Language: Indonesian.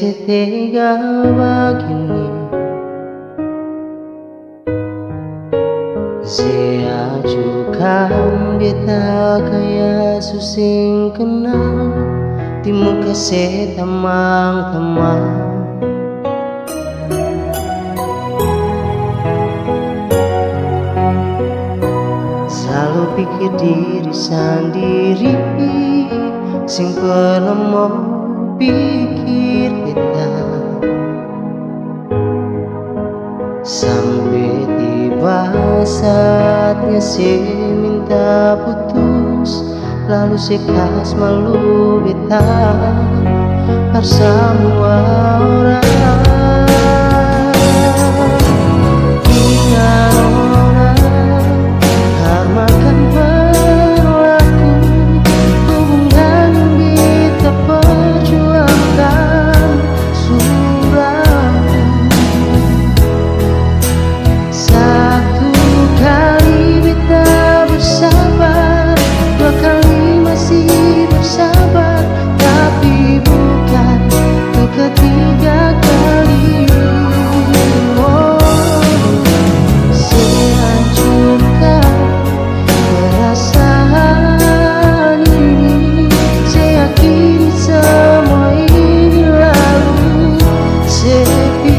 setega begini, saya ajukan beta kaya susing kenal di muka teman-teman. Selalu pikir diri sendiri, sing pernah mau pikir beta. Sampai tiba saatnya saya minta putus, lalu sekas malu beta per semua orang. Ingat orang karma kan berlaku, hubungan kita perjuangkan surat. Satu kali beta bersabar, dua kali masih bersabar, tapi bukan ke ketiga kali. Sehancurkan perasaan ini, saya yakini semua ini lalu sepi.